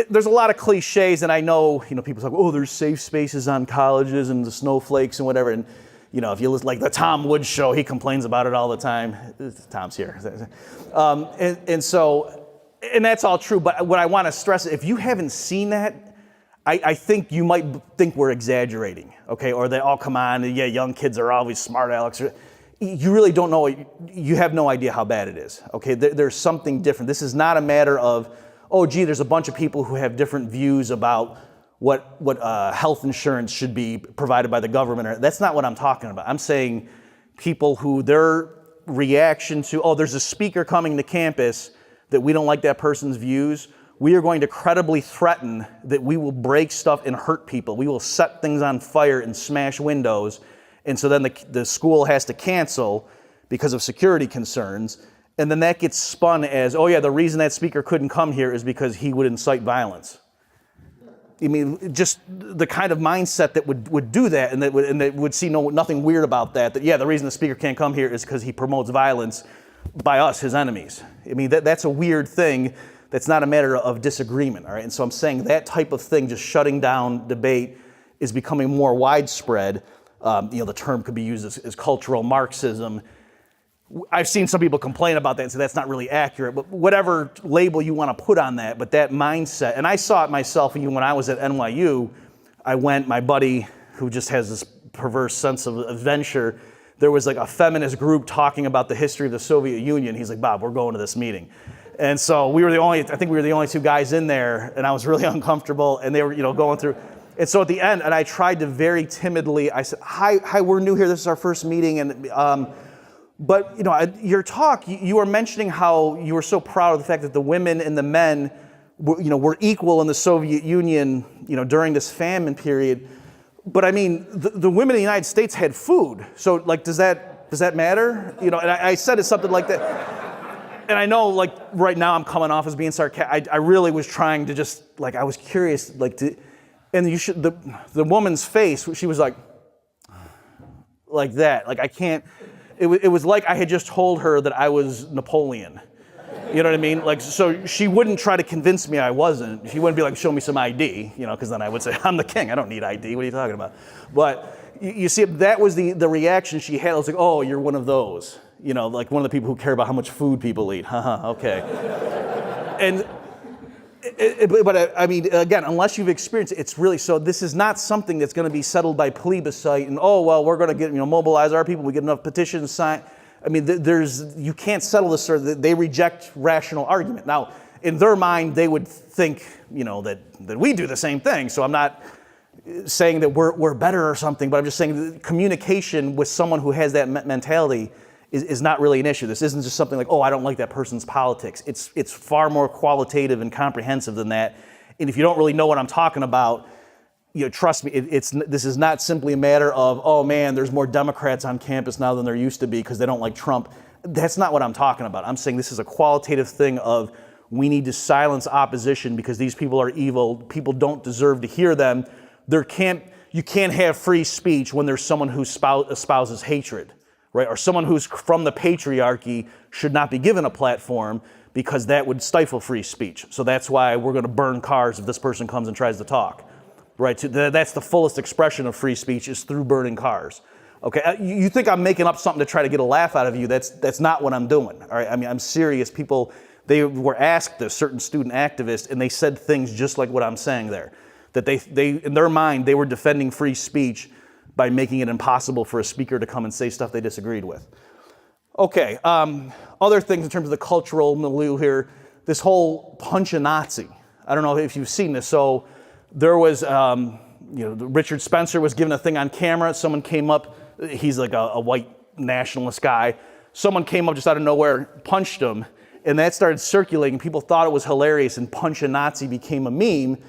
there's a lot of cliches, and I know, people talk, oh, there's safe spaces on colleges and the snowflakes and whatever. And, if you listen, like the Tom Woods show, he complains about it all the time. Tom's here. And that's all true. But what I want to stress, if you haven't seen that, I think you might think we're exaggerating, okay? Or they all come on, and yeah, young kids are always smart, Alex. You really don't know, you have no idea how bad it is, okay? There's something different. This is not a matter of, oh, gee, there's a bunch of people who have different views about what health insurance should be provided by the government. That's not what I'm talking about. I'm saying people who their reaction to, oh, there's a speaker coming to campus that we don't like that person's views, we are going to credibly threaten that we will break stuff and hurt people. We will set things on fire and smash windows. And so then the school has to cancel because of security concerns. And then that gets spun as, oh yeah, the reason that speaker couldn't come here is because he would incite violence. I mean, just the kind of mindset that would do that, and that would see nothing weird about that. That yeah, the reason the speaker can't come here is because he promotes violence by us, his enemies. I mean, that's a weird thing. That's not a matter of disagreement, all right? And so I'm saying that type of thing, just shutting down debate, is becoming more widespread. The term could be used as cultural Marxism. I've seen some people complain about that and say that's not really accurate, but whatever label you want to put on that, but that mindset, and I saw it myself even when I was at NYU. My buddy who just has this perverse sense of adventure, there was like a feminist group talking about the history of the Soviet Union. He's like, Bob, we're going to this meeting. And so we were the only two guys in there, and I was really uncomfortable, and they were, going through. And so at the end, and I tried to very timidly, I said, hi, we're new here, this is our first meeting, and but your talk, you were mentioning how you were so proud of the fact that the women and the men were equal in the Soviet Union, during this famine period. But I mean, the women in the United States had food. So like, does that matter? And I said it something like that. And I know, like, right now I'm coming off as being sarcastic. I really was trying to just, like, I was curious, like, and the woman's face, she was like that. Like, I can't, it was like I had just told her that I was Napoleon. You know what I mean? Like, so she wouldn't try to convince me I wasn't. She wouldn't be like, show me some ID, because then I would say, I'm the king, I don't need ID, what are you talking about? But you see, that was the reaction she had. I was like, oh, you're one of those. Like one of the people who care about how much food people eat. Okay. But I mean, again, unless you've experienced it, it's really, so this is not something that's going to be settled by plebiscite and, oh, well, we're going to get, mobilize our people, we get enough petitions signed. I mean, you can't settle this, or they reject rational argument. Now, in their mind, they would think, that we do the same thing. So I'm not saying that we're better or something, but I'm just saying that communication with someone who has that mentality is not really an issue. This isn't just something like, oh, I don't like that person's politics. It's far more qualitative and comprehensive than that. And if you don't really know what I'm talking about, trust me, this is not simply a matter of, oh man, there's more Democrats on campus now than there used to be because they don't like Trump. That's not what I'm talking about. I'm saying this is a qualitative thing of, we need to silence opposition because these people are evil. People don't deserve to hear them. You can't have free speech when there's someone who espouses hatred. Right, or someone who's from the patriarchy should not be given a platform because that would stifle free speech. So that's why we're going to burn cars if this person comes and tries to talk. Right, that's the fullest expression of free speech, is through burning cars. Okay, you think I'm making up something to try to get a laugh out of you? That's not what I'm doing. All right, I mean, I'm serious. People, they were asked this, certain student activists, and they said things just like what I'm saying there. That they in their mind, they were defending free speech by making it impossible for a speaker to come and say stuff they disagreed with. Okay, other things in terms of the cultural milieu here, this whole punch a Nazi. I don't know if you've seen this. So there was, Richard Spencer was given a thing on camera. Someone came up, he's like a white nationalist guy. Someone came up just out of nowhere, punched him, and that started circulating. People thought it was hilarious, and punch a Nazi became a meme.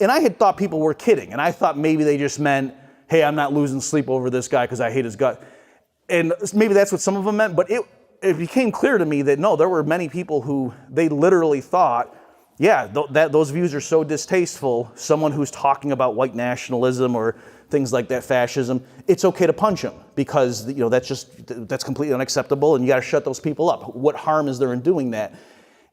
And I had thought people were kidding, and I thought maybe they just meant, hey, I'm not losing sleep over this guy because I hate his gut. And maybe that's what some of them meant, but it became clear to me that no, there were many people who they literally thought, yeah, those views are so distasteful, someone who's talking about white nationalism or things like that, fascism, it's okay to punch him because that's completely unacceptable and you got to shut those people up. What harm is there in doing that?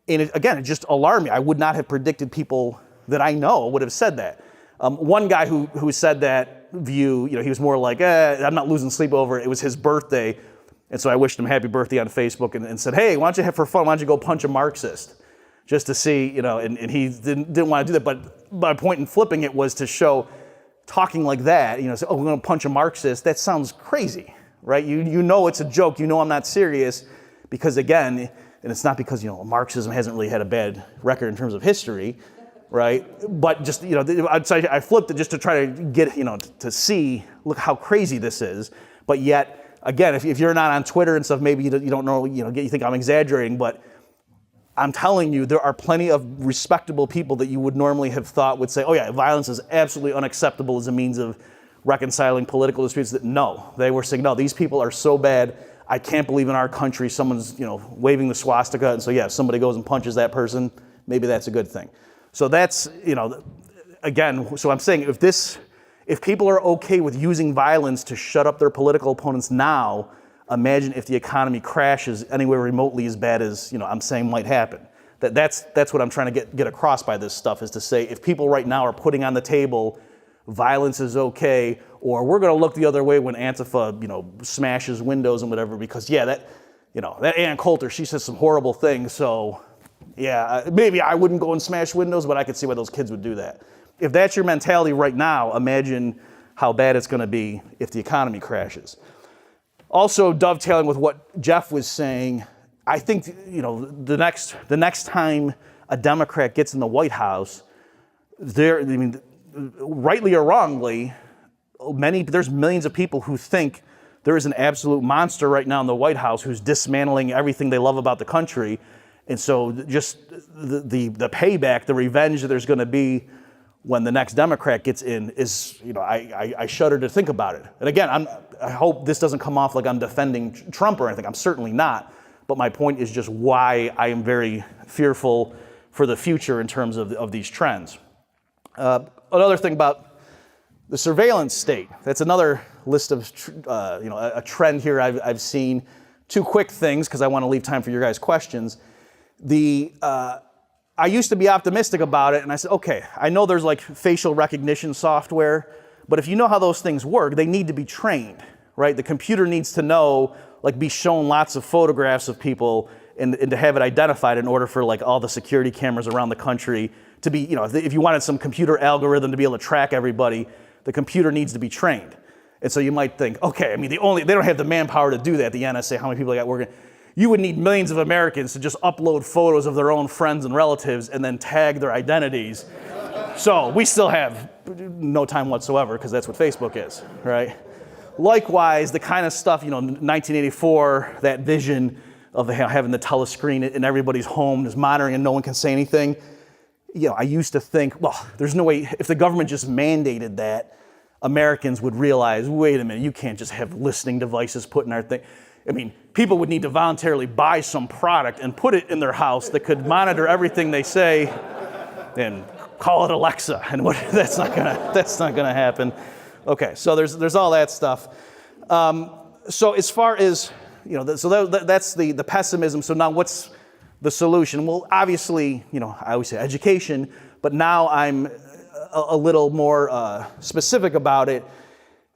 And it just alarmed me. I would not have predicted people that I know would have said that. One guy who said that view, he was more like, I'm not losing sleep over it. It was his birthday. And so I wished him happy birthday on Facebook and said, hey, why don't you for fun, why don't you go punch a Marxist? Just to see, and he didn't want to do that. But my point in flipping it was to show, talking like that, say, oh, we're going to punch a Marxist. That sounds crazy, right? You know it's a joke. You know I'm not serious because, again, and it's not because, Marxism hasn't really had a bad record in terms of history, right? But just, I'd say I flipped it just to try to get, to see, look how crazy this is. But yet, again, if you're not on Twitter and stuff, maybe you don't know, you think I'm exaggerating, but I'm telling you, there are plenty of respectable people that you would normally have thought would say, oh yeah, violence is absolutely unacceptable as a means of reconciling political disputes. That no, they were saying, no, these people are so bad. I can't believe in our country someone's, waving the swastika. And so yeah, if somebody goes and punches that person, maybe that's a good thing. So that's, again, so I'm saying if people are okay with using violence to shut up their political opponents now, imagine if the economy crashes anywhere remotely as bad as I'm saying might happen. That's what I'm trying to get across by this stuff, is to say if people right now are putting on the table violence is okay, or we're going to look the other way when Antifa smashes windows and whatever, because that Ann Coulter, she says some horrible things, so yeah, maybe I wouldn't go and smash windows, but I could see why those kids would do that. If that's your mentality right now, imagine how bad it's going to be if the economy crashes. Also, dovetailing with what Jeff was saying, I think the next time a Democrat gets in the White House, rightly or wrongly, there's millions of people who think there is an absolute monster right now in the White House who's dismantling everything they love about the country, and so just the payback, the revenge that there's going to be when the next Democrat gets in is, I shudder to think about it. And again, I hope this doesn't come off like I'm defending Trump or anything. I'm certainly not. But my point is just why I am very fearful for the future in terms of these trends. Another thing about the surveillance state. That's another list of, a trend here I've seen. Two quick things, because I want to leave time for your guys' questions. I used to be optimistic about it, and I said, okay, I know there's like facial recognition software, but if you know how those things work, they need to be trained, right? The computer needs to know, be shown lots of photographs of people and to have it identified in order for all the security cameras around the country to be, if you wanted some computer algorithm to be able to track everybody, the computer needs to be trained. And so you might think, okay, they don't have the manpower to do that, the NSA, how many people they got working. You would need millions of Americans to just upload photos of their own friends and relatives and then tag their identities. So we still have no time whatsoever, because that's what Facebook is, right? Likewise, the kind of stuff, 1984, that vision of having the telescreen in everybody's home is monitoring and no one can say anything. I used to think, well, there's no way, if the government just mandated that, Americans would realize, wait a minute, you can't just have listening devices put in our thing. People would need to voluntarily buy some product and put it in their house that could monitor everything they say and call it Alexa. And that's not gonna happen. Okay, so there's all that stuff. So as far as, that's the pessimism. So now what's the solution? Well, obviously, I always say education, but now I'm a little more specific about it,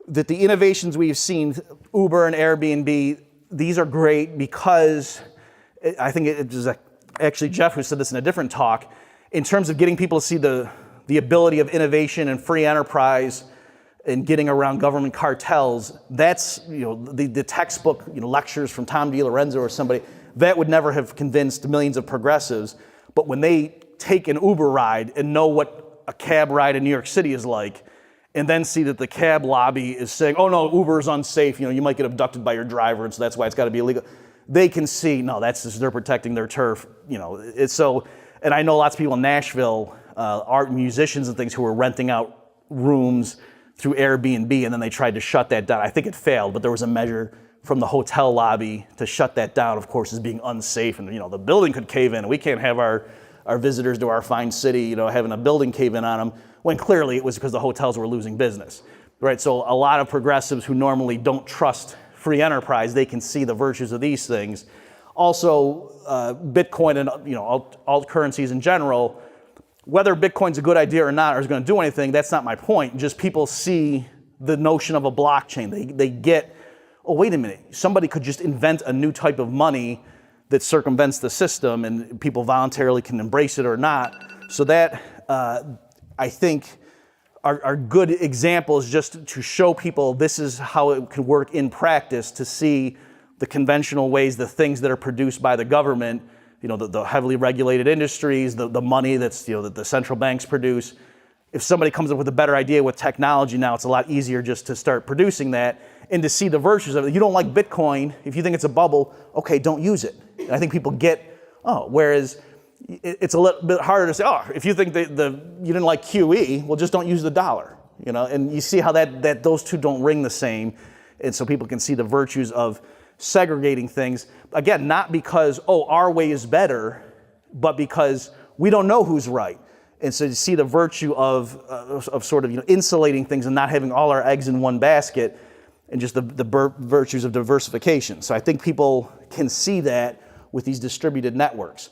that the innovations we've seen, Uber and Airbnb, these are great because I think it was actually Jeff who said this in a different talk, in terms of getting people to see the ability of innovation and free enterprise and getting around government cartels. That's, the textbook, lectures from Tom DiLorenzo or somebody, that would never have convinced millions of progressives. But when they take an Uber ride and know what a cab ride in New York City is like, and then see that the cab lobby is saying, oh no, Uber is unsafe, you might get abducted by your driver, and so that's why it's got to be illegal. They can see, no, that's just, they're protecting their turf, it's so, and I know lots of people in Nashville, art musicians and things, who were renting out rooms through Airbnb, and then they tried to shut that down. I think it failed, but there was a measure from the hotel lobby to shut that down, of course, as being unsafe, and the building could cave in, and we can't have our visitors to our fine city, having a building cave in on them, when clearly it was because the hotels were losing business, right? So a lot of progressives who normally don't trust free enterprise, they can see the virtues of these things. Also, Bitcoin and alt currencies in general, whether Bitcoin's a good idea or not, or is going to do anything, that's not my point. Just people see the notion of a blockchain. They get, oh, wait a minute, somebody could just invent a new type of money that circumvents the system, and people voluntarily can embrace it or not. So that, I think, are good examples just to show people this is how it can work in practice, to see the conventional ways, the things that are produced by the government, the heavily regulated industries, the money that's, that the central banks produce. If somebody comes up with a better idea with technology now, it's a lot easier just to start producing that and to see the virtues of it. You don't like Bitcoin, if you think it's a bubble, okay, don't use it. And I think people get, whereas it's a little bit harder to say, if you think you didn't like QE, well, just don't use the dollar, and you see how that those two don't ring the same. And so people can see the virtues of segregating things. Again, not because, our way is better, but because we don't know who's right. And so you see the virtue of sort of insulating things and not having all our eggs in one basket, and just the virtues of diversification. So I think people can see that with these distributed networks.